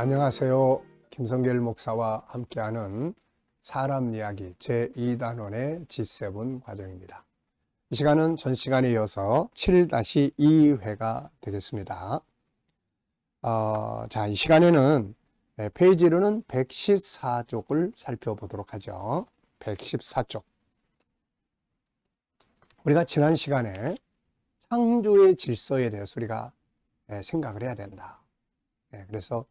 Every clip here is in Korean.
안녕하세요. 김성길 목사와 함께하는 사람 이야기 제2단원의 G7 과정입니다. 이 시간은 전 시간에 이어서 7-2회가 되겠습니다. 이 시간에는 페이지로는 114쪽을 살펴보도록 하죠. 114쪽. 우리가 지난 시간에 창조의 질서에 대해서 우리가 생각을 해야 된다. 그래서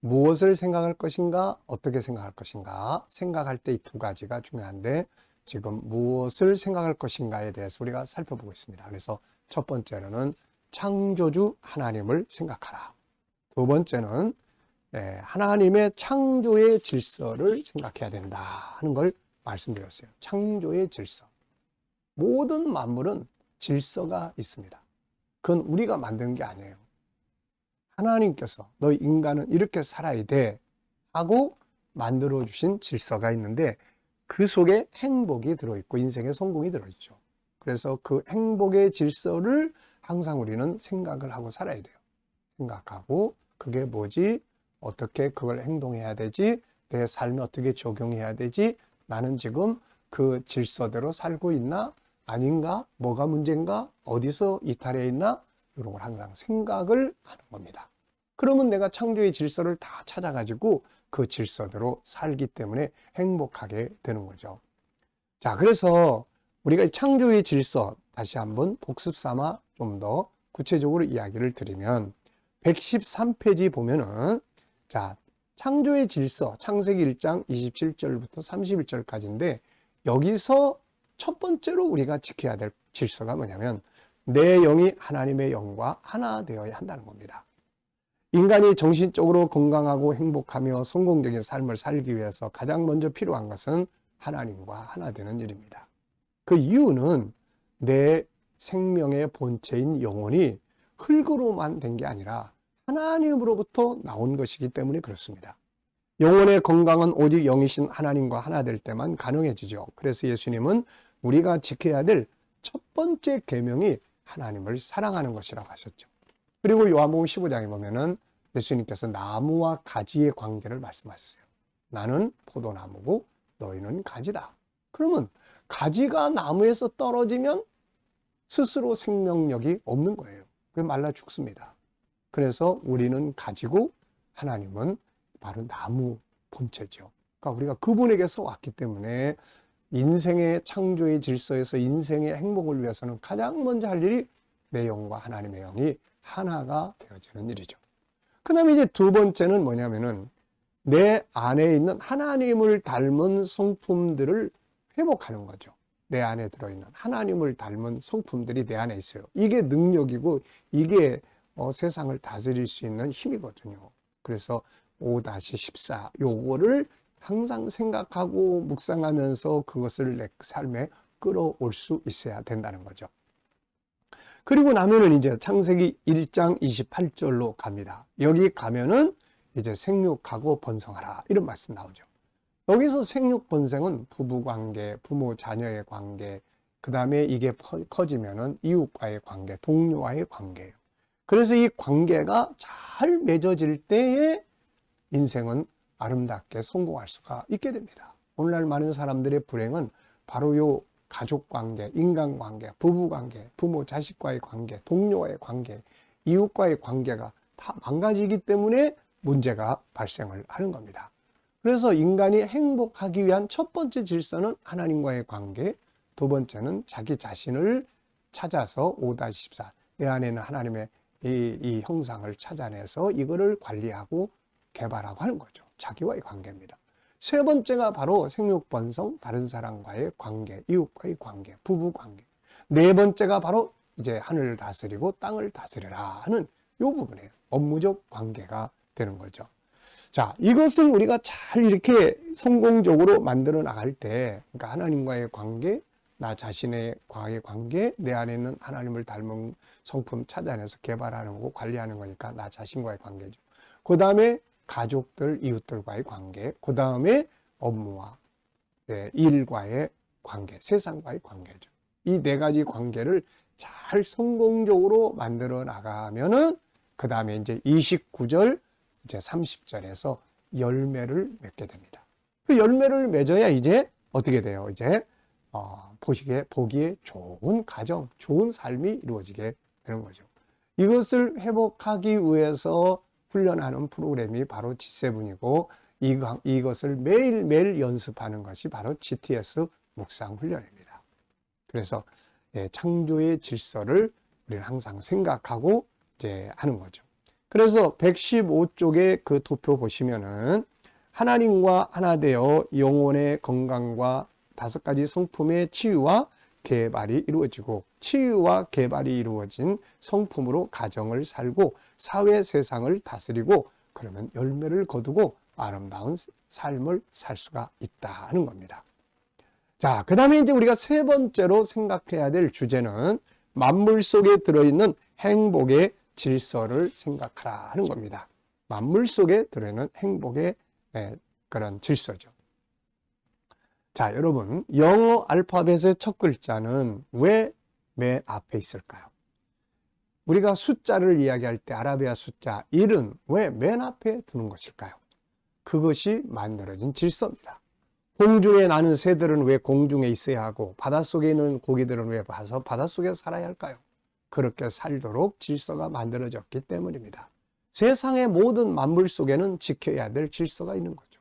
무엇을 생각할 것인가, 어떻게 생각할 것인가, 생각할 때 이 두 가지가 중요한데 지금 무엇을 생각할 것인가에 대해서 우리가 살펴보고 있습니다. 그래서 첫 번째로는 창조주 하나님을 생각하라. 두 번째는 하나님의 창조의 질서를 생각해야 된다 하는 걸 말씀드렸어요. 창조의 질서. 모든 만물은 질서가 있습니다. 그건 우리가 만든 게 아니에요. 하나님께서 너 인간은 이렇게 살아야 돼 하고 만들어주신 질서가 있는데 그 속에 행복이 들어있고 인생의 성공이 들어있죠. 그래서 그 행복의 질서를 항상 우리는 생각을 하고 살아야 돼요. 생각하고 그게 뭐지? 어떻게 그걸 행동해야 되지? 내 삶에 어떻게 적용해야 되지? 나는 지금 그 질서대로 살고 있나? 아닌가? 뭐가 문제인가? 어디서 이탈해 있나? 이런 걸 항상 생각을 하는 겁니다. 그러면 내가 창조의 질서를 다 찾아가지고 그 질서대로 살기 때문에 행복하게 되는 거죠. 자, 그래서 우리가 창조의 질서 다시 한번 복습 삼아 좀 더 구체적으로 이야기를 드리면 113페이지 보면은 자, 창조의 질서 창세기 1장 27절부터 31절까지인데 여기서 첫 번째로 우리가 지켜야 될 질서가 뭐냐면 내 영이 하나님의 영과 하나 되어야 한다는 겁니다. 인간이 정신적으로 건강하고 행복하며 성공적인 삶을 살기 위해서 가장 먼저 필요한 것은 하나님과 하나 되는 일입니다. 그 이유는 내 생명의 본체인 영혼이 흙으로만 된 게 아니라 하나님으로부터 나온 것이기 때문에 그렇습니다. 영혼의 건강은 오직 영이신 하나님과 하나 될 때만 가능해지죠. 그래서 예수님은 우리가 지켜야 될 첫 번째 계명이 하나님을 사랑하는 것이라고 하셨죠. 그리고 요한복음 15장에 보면은 예수님께서 나무와 가지의 관계를 말씀하셨어요. 나는 포도나무고 너희는 가지다. 그러면 가지가 나무에서 떨어지면 스스로 생명력이 없는 거예요. 그래서 말라 죽습니다. 그래서 우리는 가지고 하나님은 바로 나무 본체죠. 그러니까 우리가 그분에게서 왔기 때문에 인생의 창조의 질서에서 인생의 행복을 위해서는 가장 먼저 할 일이 내 영과 하나님의 영이 하나가 되어지는 일이죠. 그 다음에 이제 두 번째는 뭐냐면은 내 안에 있는 하나님을 닮은 성품들을 회복하는 거죠. 내 안에 들어있는 하나님을 닮은 성품들이 내 안에 있어요. 이게 능력이고 이게 세상을 다스릴 수 있는 힘이거든요. 그래서 5-14 요거를 항상 생각하고 묵상하면서 그것을 내 삶에 끌어올 수 있어야 된다는 거죠. 그리고 나면은 이제 창세기 1장 28절로 갑니다. 여기 가면은 이제 생육하고 번성하라 이런 말씀 나오죠. 여기서 생육 번성은 부부 관계, 부모 자녀의 관계, 그 다음에 이게 커지면은 이웃과의 관계, 동료와의 관계예요. 그래서 이 관계가 잘 맺어질 때에 인생은 아름답게 성공할 수가 있게 됩니다. 오늘날 많은 사람들의 불행은 바로 요 가족관계, 인간관계, 부부관계, 부모 자식과의 관계, 동료와의 관계, 이웃과의 관계가 다 망가지기 때문에 문제가 발생을 하는 겁니다. 그래서 인간이 행복하기 위한 첫 번째 질서는 하나님과의 관계, 두 번째는 자기 자신을 찾아서 5-14 내 안에 있는 하나님의 이 형상을 찾아내서 이거를 관리하고 개발하고 하는 거죠. 자기와의 관계입니다. 세 번째가 바로 생육번성, 다른 사람과의 관계, 이웃과의 관계, 부부 관계. 네 번째가 바로 이제 하늘을 다스리고 땅을 다스려라 하는 요 부분이에요. 업무적 관계가 되는 거죠. 자, 이것을 우리가 잘 이렇게 성공적으로 만들어 나갈 때, 그러니까 하나님과의 관계, 나 자신과의 관계, 내 안에 있는 하나님을 닮은 성품 찾아내서 개발하는 거고 관리하는 거니까 나 자신과의 관계죠. 그 다음에 가족들, 이웃들과의 관계, 그 다음에 업무와 일과의 관계, 세상과의 관계죠. 이 네 가지 관계를 잘 성공적으로 만들어 나가면은 그 다음에 이제 29절 이제 30절에서 열매를 맺게 됩니다. 그 열매를 맺어야 이제 어떻게 돼요? 이제 보기에 좋은 가정, 좋은 삶이 이루어지게 되는 거죠. 이것을 회복하기 위해서 훈련하는 프로그램이 바로 G7이고 이것을 매일매일 연습하는 것이 바로 GTS 묵상 훈련입니다. 그래서 창조의 질서를 우리는 항상 생각하고 이제 하는 거죠. 그래서 115쪽의 그 도표 보시면은 하나님과 하나 되어 영혼의 건강과 5가지 성품의 치유와 개발이 이루어지고 치유와 개발이 이루어진 성품으로 가정을 살고 사회 세상을 다스리고 그러면 열매를 거두고 아름다운 삶을 살 수가 있다는 겁니다. 자, 그 다음에 이제 우리가 세 번째로 생각해야 될 주제는 만물 속에 들어있는 행복의 질서를 생각하라 하는 겁니다. 만물 속에 들어있는 행복의 그런 질서죠. 자, 여러분, 영어 알파벳의 첫 글자는 왜 맨 앞에 있을까요? 우리가 숫자를 이야기할 때 아라비아 숫자 1은 왜 맨 앞에 두는 것일까요? 그것이 만들어진 질서입니다. 공중에 나는 새들은 왜 공중에 있어야 하고 바닷속에 있는 고기들은 왜 와서 바닷속에 살아야 할까요? 그렇게 살도록 질서가 만들어졌기 때문입니다. 세상의 모든 만물 속에는 지켜야 될 질서가 있는 거죠.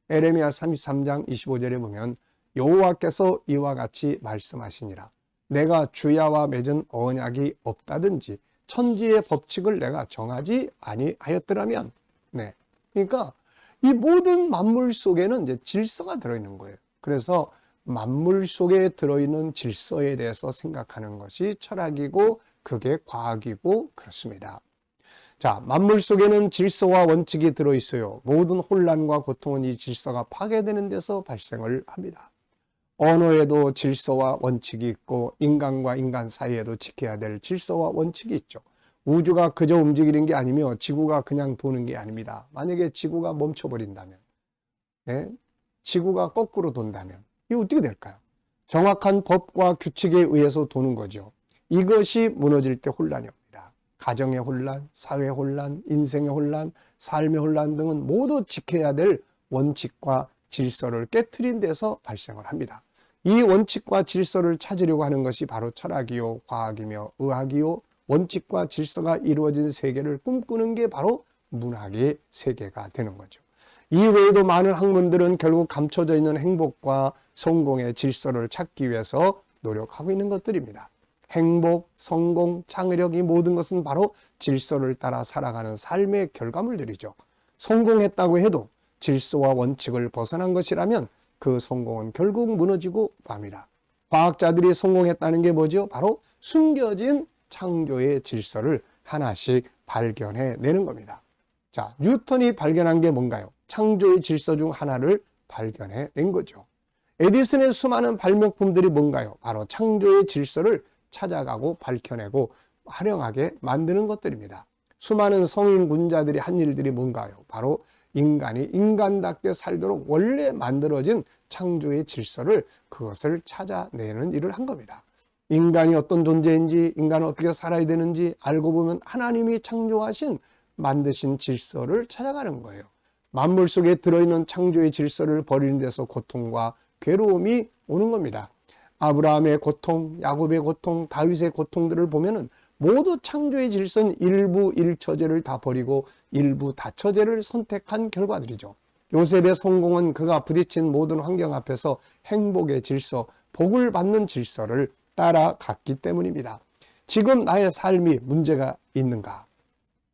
에레미야 33장 25절에 보면 여호와께서 이와 같이 말씀하시니라. 내가 주야와 맺은 언약이 없다든지 천지의 법칙을 내가 정하지 아니하였더라면, 그러니까 이 모든 만물 속에는 이제 질서가 들어있는 거예요. 그래서 만물 속에 들어있는 질서에 대해서 생각하는 것이 철학이고 그게 과학이고 그렇습니다. 자, 만물 속에는 질서와 원칙이 들어있어요. 모든 혼란과 고통은 이 질서가 파괴되는 데서 발생을 합니다. 언어에도 질서와 원칙이 있고 인간과 인간 사이에도 지켜야 될 질서와 원칙이 있죠. 우주가 그저 움직이는 게 아니며 지구가 그냥 도는 게 아닙니다. 만약에 지구가 멈춰버린다면, 지구가 거꾸로 돈다면 이거 어떻게 될까요? 정확한 법과 규칙에 의해서 도는 거죠. 이것이 무너질 때 혼란이 옵니다. 가정의 혼란, 사회 혼란, 인생의 혼란, 삶의 혼란 등은 모두 지켜야 될 원칙과 질서를 깨트린 데서 발생을 합니다. 이 원칙과 질서를 찾으려고 하는 것이 바로 철학이요, 과학이며 의학이요, 원칙과 질서가 이루어진 세계를 꿈꾸는 게 바로 문학의 세계가 되는 거죠. 이 외에도 많은 학문들은 결국 감춰져 있는 행복과 성공의 질서를 찾기 위해서 노력하고 있는 것들입니다. 행복, 성공, 창의력 이 모든 것은 바로 질서를 따라 살아가는 삶의 결과물들이죠. 성공했다고 해도 질서와 원칙을 벗어난 것이라면 그 성공은 결국 무너지고 맙니다. 과학자들이 성공했다는 게 뭐죠? 바로 숨겨진 창조의 질서를 하나씩 발견해 내는 겁니다. 자, 뉴턴이 발견한 게 뭔가요? 창조의 질서 중 하나를 발견해 낸 거죠. 에디슨의 수많은 발명품들이 뭔가요? 바로 창조의 질서를 찾아가고 밝혀내고 활용하게 만드는 것들입니다. 수많은 성인 군자들이 한 일들이 뭔가요? 바로 인간이 인간답게 살도록 원래 만들어진 창조의 질서를 그것을 찾아내는 일을 한 겁니다. 인간이 어떤 존재인지, 인간은 어떻게 살아야 되는지 알고 보면 하나님이 창조하신 만드신 질서를 찾아가는 거예요. 만물 속에 들어있는 창조의 질서를 버리는 데서 고통과 괴로움이 오는 겁니다. 아브라함의 고통, 야곱의 고통, 다윗의 고통들을 보면은 모두 창조의 질서는 일부 일처제를 다 버리고 일부 다처제를 선택한 결과들이죠. 요셉의 성공은 그가 부딪힌 모든 환경 앞에서 행복의 질서, 복을 받는 질서를 따라갔기 때문입니다. 지금 나의 삶이 문제가 있는가?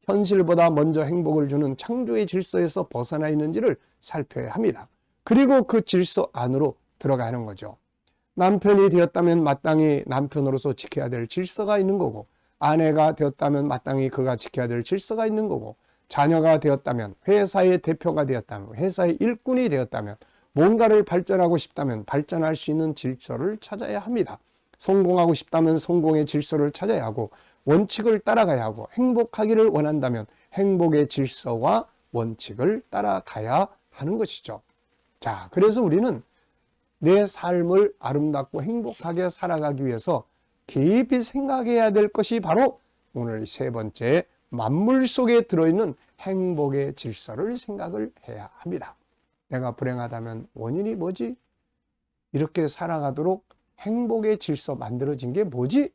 현실보다 먼저 행복을 주는 창조의 질서에서 벗어나 있는지를 살펴야 합니다. 그리고 그 질서 안으로 들어가는 거죠. 남편이 되었다면 마땅히 남편으로서 지켜야 될 질서가 있는 거고, 아내가 되었다면 마땅히 그가 지켜야 될 질서가 있는 거고, 자녀가 되었다면, 회사의 대표가 되었다면, 회사의 일꾼이 되었다면, 뭔가를 발전하고 싶다면 발전할 수 있는 질서를 찾아야 합니다. 성공하고 싶다면 성공의 질서를 찾아야 하고, 원칙을 따라가야 하고, 행복하기를 원한다면 행복의 질서와 원칙을 따라가야 하는 것이죠. 자, 그래서 우리는 내 삶을 아름답고 행복하게 살아가기 위해서 깊이 생각해야 될 것이 바로 오늘 세 번째, 만물 속에 들어있는 행복의 질서를 생각을 해야 합니다. 내가 불행하다면 원인이 뭐지? 이렇게 살아가도록 행복의 질서 만들어진 게 뭐지?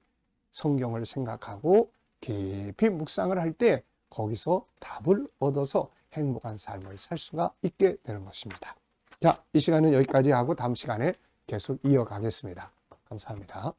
성경을 생각하고 깊이 묵상을 할 때 거기서 답을 얻어서 행복한 삶을 살 수가 있게 되는 것입니다. 자, 이 시간은 여기까지 하고 다음 시간에 계속 이어가겠습니다. 감사합니다.